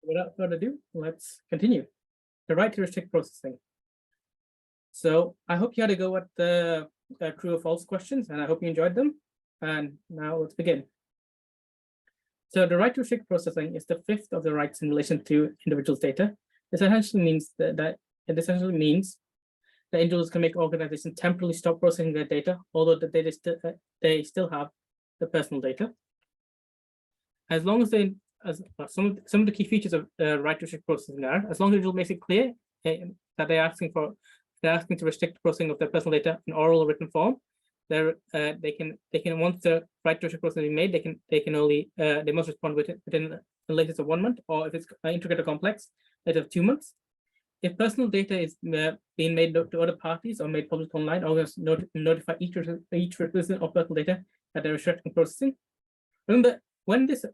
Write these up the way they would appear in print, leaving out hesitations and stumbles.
Without further ado, let's continue. The right to restrict processing. So I hope you had a go at the true or false questions, and I hope you enjoyed them. And now let's begin. So the right to restrict processing is the fifth of the rights in relation to individuals' data. This essentially means that individuals can make organizations temporarily stop processing their data, although the data they still have the personal data. As long as some of the key features of right to restrict processing are, as long as it makes it clear that they're asking to restrict processing of their personal data in oral or written form, they can once the right to restrict processing is made, they must respond within the latest of 1 month, or if it's intricate or complex, later 2 months. If personal data is being made to other parties or made public online, organizations notify each recipient of personal data that they're restricting processing. Remember, when this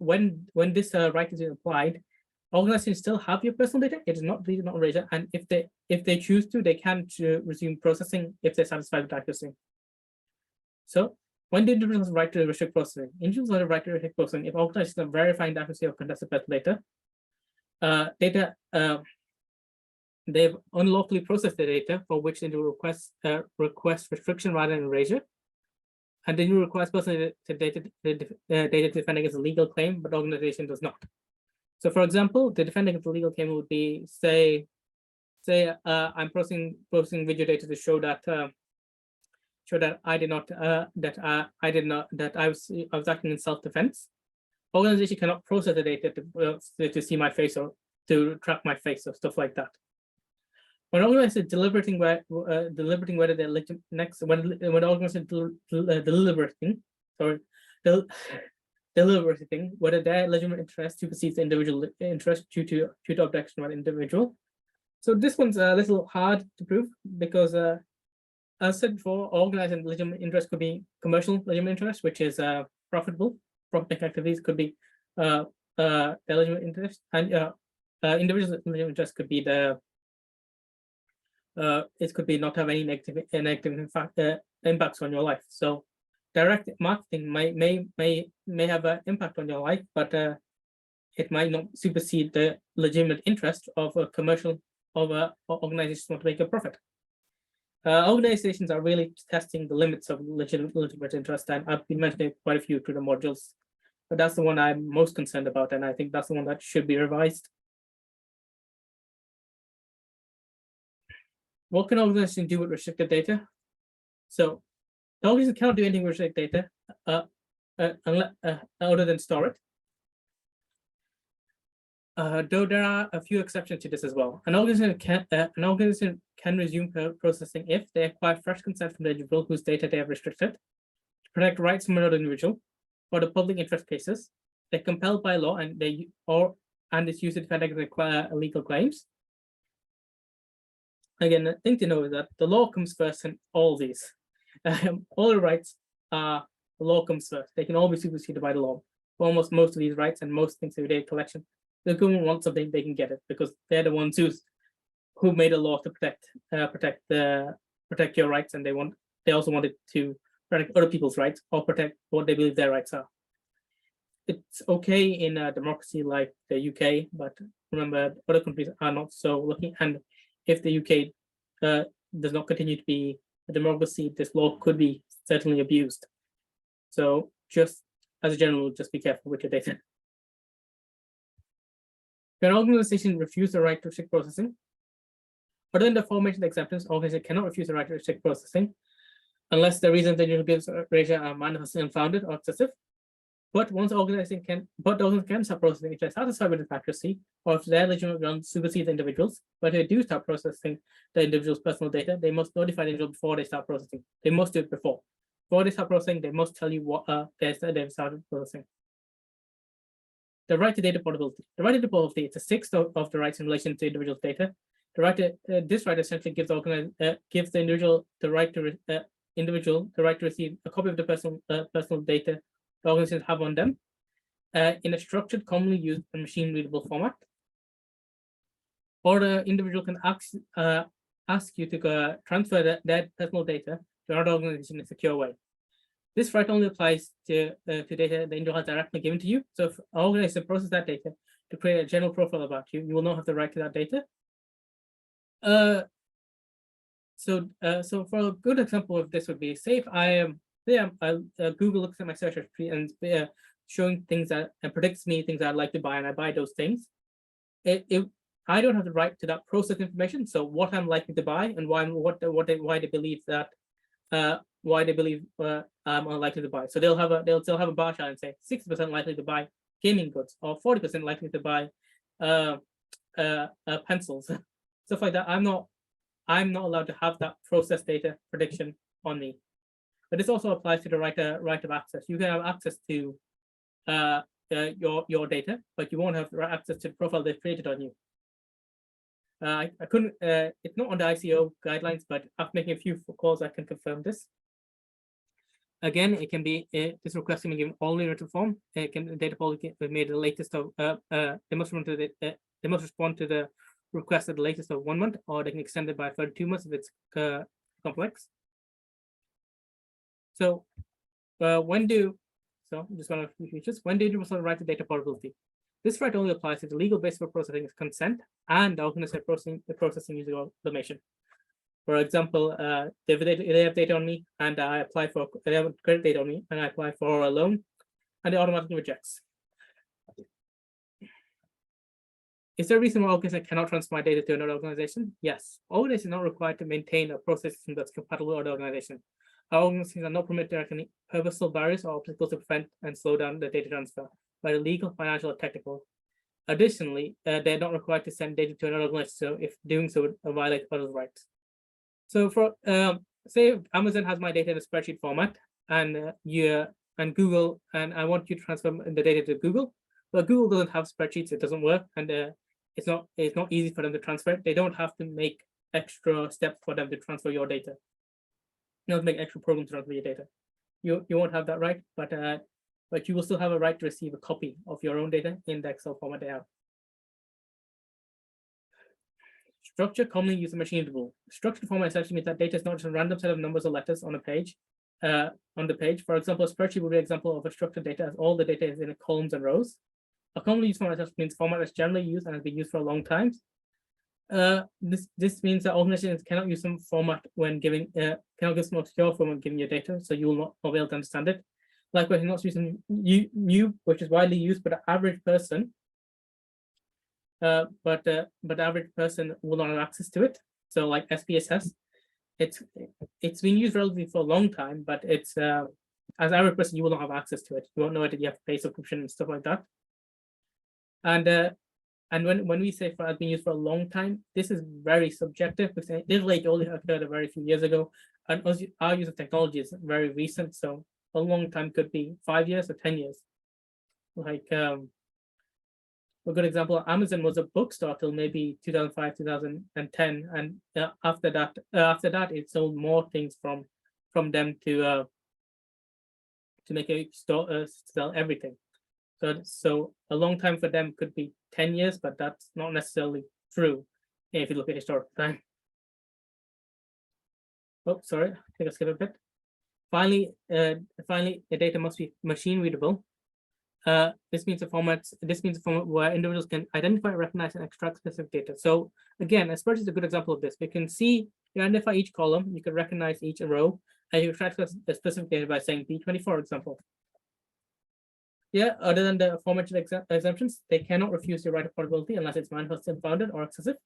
right is applied, organizations still have your personal data. It is not deleted, not erased, and if they choose to, they can resume processing if they're satisfied with accuracy. So, when do individuals have the right to restrict processing? Individuals have the right to restrict processing if organizations are verifying the accuracy of contested personal data. They've unlawfully processed the data for which they request restriction rather than erasure. And then you request personal data to defend against a legal claim, but the organization does not. So, for example, the defending against a legal claim would be, say I'm processing video data to show that I was acting in self-defense. Organization cannot process the data to see my face or to track my face or stuff like that. When organizations deliberating whether they're legitimate when organizations deliberating whether their legitimate interest supersedes the individual interest due to objection by the individual. So this one's a little hard to prove because, as I said before, organizing legitimate interest could be commercial legitimate interest, which is profit-making activities, could be their legitimate interest, and individual legitimate interest could be it could be not have any negative impacts on your life. So direct marketing may have an impact on your life, but it might not supersede the legitimate interest of a commercial organizations want to make a profit. Organizations are really testing the limits of legitimate interest, and I've been mentioning quite a few through the modules, but that's the one I'm most concerned about, and I think that's the one that should be revised. What can organizations do with restricted data? So the organization cannot do anything with restricted data other than store it. Though there are a few exceptions to this as well. An organization can resume processing if they acquire fresh consent from the individual whose data they have restricted, to protect rights from another individual, or the public interest cases. They're compelled by law and it's used to defend against illegal claims. Again, the thing to know is that the law comes first in all these. All the rights the law comes first. They can all be superseded by the law. For almost most of these rights and most things in data collection, the government wants something, they can get it because they're the ones who made a law to protect your rights, and they also wanted to protect other people's rights or protect what they believe their rights are. It's okay in a democracy like the UK, but remember, other countries are not so lucky. And if the UK does not continue to be a democracy, this law could be certainly abused. So just as a general, just be careful with your data. If an organization refuses the right to restrict processing, other than the aforementioned exceptions, organizations cannot refuse the right to restrict processing unless the reasons the individual gives are manifestly unfounded or excessive. But the organization can stop processing if they're satisfied with its accuracy, or if their legitimate grounds supersede the individuals. But if they do start processing the individual's personal data, they must notify the individual before they start processing. They must do it before. Before they start processing, they must tell you what they've started processing. The right to data portability. The right to data portability is the sixth of the rights in relation to individuals' data. The right to this right essentially gives the individual the right to receive a copy of the personal data the organizations have on them in a structured, commonly used and machine-readable format. Or the individual can ask you to transfer their personal data to another organization in a secure way. This right only applies to data the individual has directly given to you. So if an organization processes that data to create a general profile about you, you will not have the right to that data. So for a good example of this would be, say if I am, Google looks at my search history and showing things that and predicts me things I'd like to buy, and I buy those things. I don't have the right to that process information. So what I'm likely to buy and why they believe that why they believe I'm unlikely to buy. So they'll still have a bar chart and say 60% likely to buy gaming goods or 40% likely to buy pencils, stuff like that. I'm not allowed to have that process data prediction on me. But this also applies to the right of access. You can have access to your data, but you won't have access to the profile they've created on you. I couldn't. It's not on the ICO guidelines, but after making a few calls, I can confirm this. Again, it can be this request can be given only in written form. It can data policy made the latest of they must respond to the request at the latest of 1 month, or they can extend it by further 2 months if it's complex. So just one of the features. When do individuals have the right to data portability? This right only applies if the legal basis for processing is consent and the organization processing using automation. For example, they have data on me and I apply for, they have credit data on me and I apply for a loan and it automatically rejects. Is there a reason why organization cannot transfer my data to another organization? Yes. Organizations are not required to maintain a process system that's compatible with other organizations. Our organizations are not permitted to recognize purposeful barriers or obstacles to prevent and slow down the data transfer, whether legal, financial, or technical. Additionally, they're not required to send data to another organization, so if doing so would violate others' rights. So for say Amazon has my data in a spreadsheet format, and Google, and I want you to transfer the data to Google, but Google doesn't have spreadsheets; it doesn't work, and it's not easy for them to transfer. They don't have to make extra steps for them to transfer your data. You don't make extra programs to transfer your data. You won't have that right, but you will still have a right to receive a copy of your own data in the Excel format they have. Structure commonly used in machine readable. Structured format essentially means that data is not just a random set of numbers or letters on a page. On the page, for example, a spreadsheet would be an example of a structured data as all the data is in columns and rows. A commonly used format means format that's generally used and has been used for a long time. This means that organizations cannot use some format when giving cannot give some obscure format when giving your data, so you will not be able to understand it. Likewise, you're not using new, which is widely used by the average person. But the average person will not have access to it. So like SPSS, it's been used relatively for a long time, but it's as an average person you will not have access to it. You won't know it. You have to pay subscription and stuff like that. And when we say for has been used for a long time, this is very subjective because this late only occurred a very few years ago, and our use of technology is very recent. So a long time could be 5 years or 10 years. Like a good example, Amazon was a bookstore till maybe 2005, 2010, and after that, it sold more things from them to make a store sell everything. So a long time for them could be 10 years, but that's not necessarily true if you look at historical time. Oh, sorry, I think I skipped a bit. Finally, the data must be machine readable. This means a format where individuals can identify, recognize, and extract specific data. So again, a spreadsheet is a good example of this. We can see, you identify each column, you can recognize each row, and you extract the specific data by saying B20, for example. Yeah, other than the formatted exemptions, they cannot refuse the right of portability unless it's manifest, unfounded, or excessive.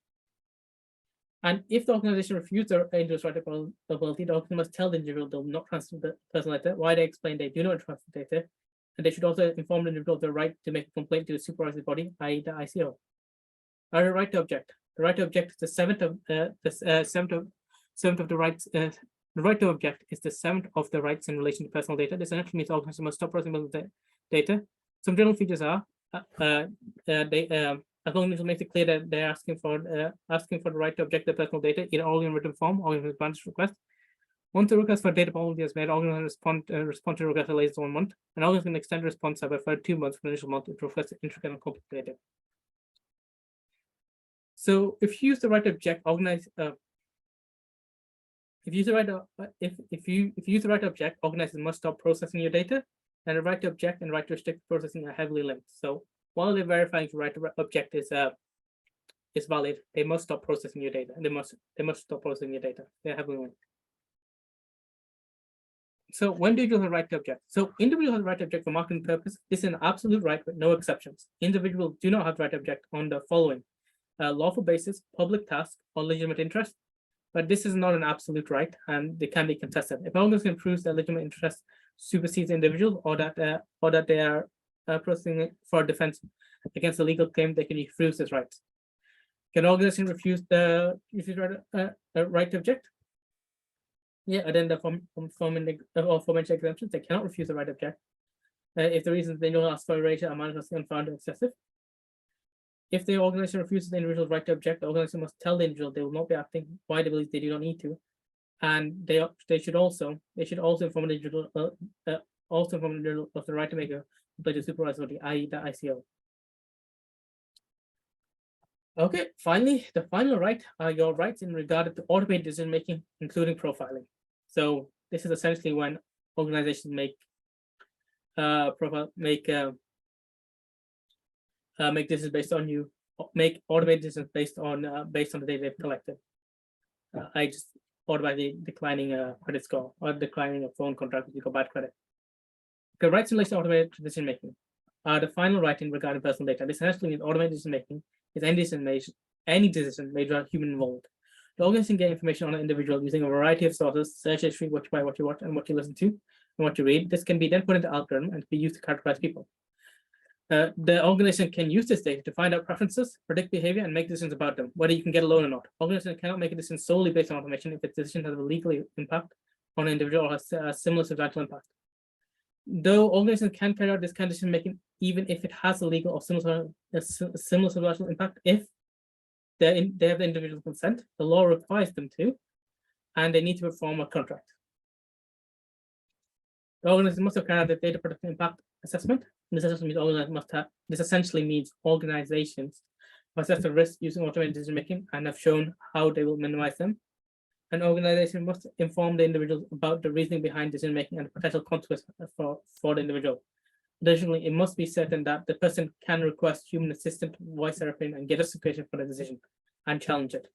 And if the organization refuses the individual's right of portability, the organization must tell the individual they'll not transfer the personal data, why they explain they do not transfer data, and they should also inform the individual of the right to make a complaint to the supervisory body, i.e. the ICO. Our right to object. The right to object is the seventh of the rights. The right to object is the seventh of the rights in relation to personal data. This essentially means organizations must stop processing data. Some general features are as long as it makes it clear that they're asking for the right to object to personal data, either only in written form or in a advanced request. Once the request for data portability is made, organizations respond to the request at least 1 month, and organizations can extend the response by further 2 months from the initial month to request intricate and complex data. So if you use the right to object, if you use the right if you use the right object, organizers must stop processing your data, and the right to object and right to restrict processing are heavily linked. So while they're verifying the right to object is valid, they must stop processing your data, and they must stop processing your data. They're heavily linked. So when do you have the right to object? So individuals have the right to object for marketing purpose. This is an absolute right with no exceptions. Individuals do not have the right to object on the following: lawful basis, public task, or legitimate interest. But this is not an absolute right, and they can be contested. If an organization proves that legitimate interest supersedes the individual, or that they are processing for defense against a legal claim, they can refuse this right. Can an organization refuse the right to object? Yeah, and then the aforementioned exemptions, they cannot refuse the right to object if the reasons they don't ask for a rate are manifestly unfounded or excessive. If the organization refuses the individual's right to object, the organization must tell the individual they will not be acting why they believe they do not need to, and they should also inform the individual of the right to make a complaint to supervisory, i.e. the ICO. Okay, finally, the final right are your rights in regard to automated decision making, including profiling. So this is essentially when organizations make decisions based on you, make automated decisions based on the data they've collected. I just automatically declining a credit score or declining a phone contract if you got bad credit. The rights in relation to automated decision making are the final right in regarding personal data. This essentially means automated decision making is any decision made without human involved. The organization get information on an individual using a variety of sources: search history, what you buy, what you watch, and what you listen to, and what you read. This can be then put into algorithm and be used to categorize people. The organization can use this data to find out preferences, predict behavior, and make decisions about them, whether you can get a loan or not. Organization cannot make a decision solely based on information if its decision has a legal impact on an individual or has a similar substantial impact. Though organizations can carry out this kind of decision making, even if it has a legal or similar substantial impact, if they have the individual consent, the law requires them to, and they need to perform a contract. The organization must have carried out the data production impact assessment. This essentially means organizations must assess the risk using automated decision making and have shown how they will minimize them. An organization must inform the individuals about the reasoning behind decision making and potential consequences for the individual. Additionally, it must be certain that the person can request human assistant voice their opinion and get justification for the decision and challenge it.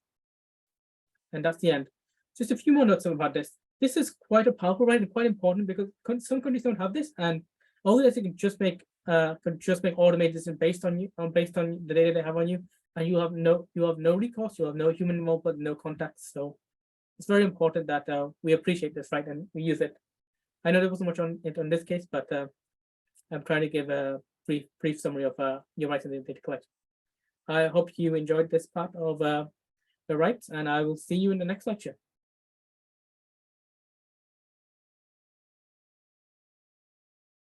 And that's the end. Just a few more notes about this. This is quite a powerful right and quite important because some countries don't have this, and organizations can just make automated decisions based on the data they have on you, and you have no recourse, you have no human involvement, no contacts. So it's very important that we appreciate this right and we use it. I know there wasn't much on it on this case, but I'm trying to give a brief summary of your rights in the data collection. I hope you enjoyed this part of the rights, and I will see you in the next lecture.